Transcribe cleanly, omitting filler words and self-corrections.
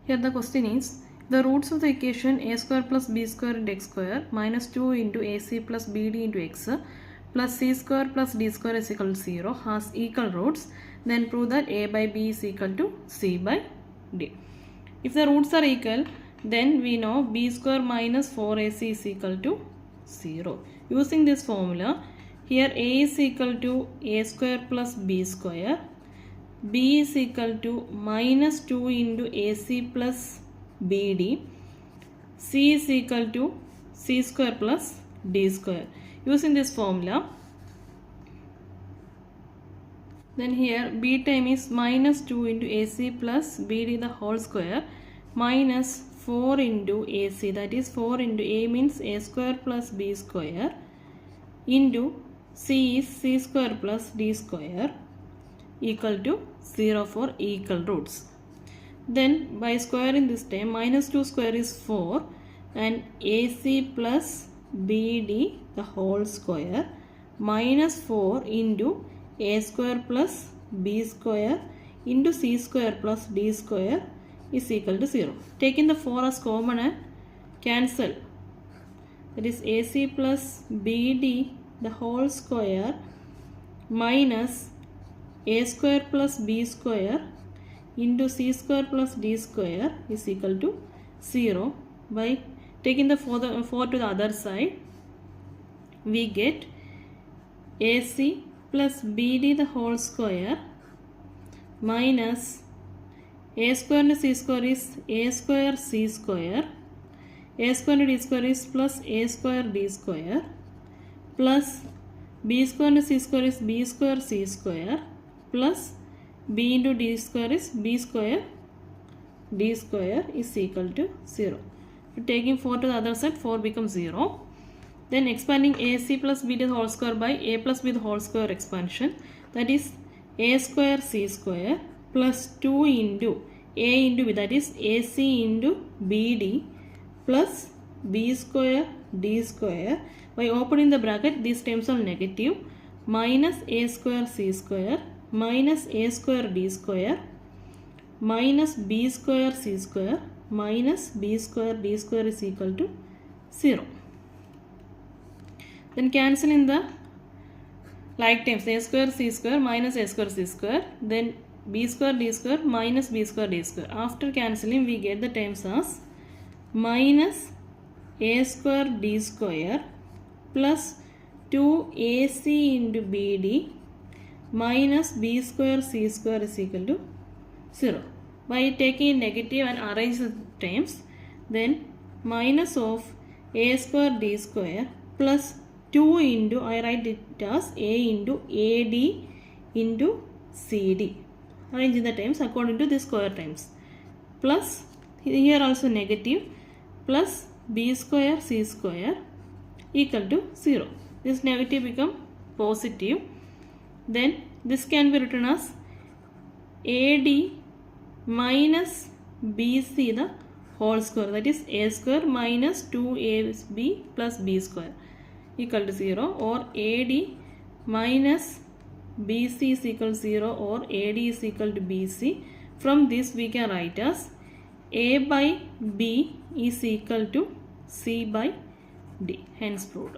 Here the question is, the roots of the equation a square plus b square into x square minus 2 into ac plus bd into x plus c square plus d square is equal to 0 has equal roots, then prove that a by b is equal to c by d. If the roots are equal, then we know b square minus 4ac is equal to 0. Using this formula, here a is equal to a square plus b square, b is equal to minus 2 into ac plus bd, c is equal to c square plus d square. Using this formula, then here b time is minus 2 into ac plus bd the whole square minus 4 into ac, that is 4 into a means a square plus b square into c is c square plus d square equal to 0 for equal roots. Then by squaring this term, minus 2 square is 4 and ac plus bd the whole square minus 4 into a square plus b square into c square plus d square is equal to 0. Taking the 4 as common and cancel, that is ac plus bd the whole square minus a square plus b square into c square plus d square is equal to 0. By taking the 4 to the other side, we get ac plus bd the whole square minus a square into c square is a square c square, a square into d square is plus a square d square, plus b square into c square is b square c square, plus b into d square is b square d square is equal to 0. Taking 4 to the other side, 4 becomes 0. Then expanding ac plus bd the whole square by a plus b the whole square expansion, that is a square c square plus 2 into a into b, that is ac into bd plus b square d square. By opening the bracket, these terms are negative, minus a square c square minus a square d square minus b square c square minus b square d square is equal to 0. Then cancel in the like terms, a square c square minus a square c square, then b square d square minus b square d square. After cancelling, we get the terms as minus a square d square plus 2ac into bd minus b square c square is equal to 0. By taking negative and arrange the terms, then minus of a square d square plus 2 into, I write it as a into ad into cd, arranging the terms according to the square terms, plus here also negative, plus b square c square equal to 0. This negative become positive. Then this can be written as AD minus BC the whole square, that is a square minus 2AB plus b square equal to 0, or AD minus BC is equal to 0, or AD is equal to BC. From this we can write as A by B is equal to C by D, hence proved.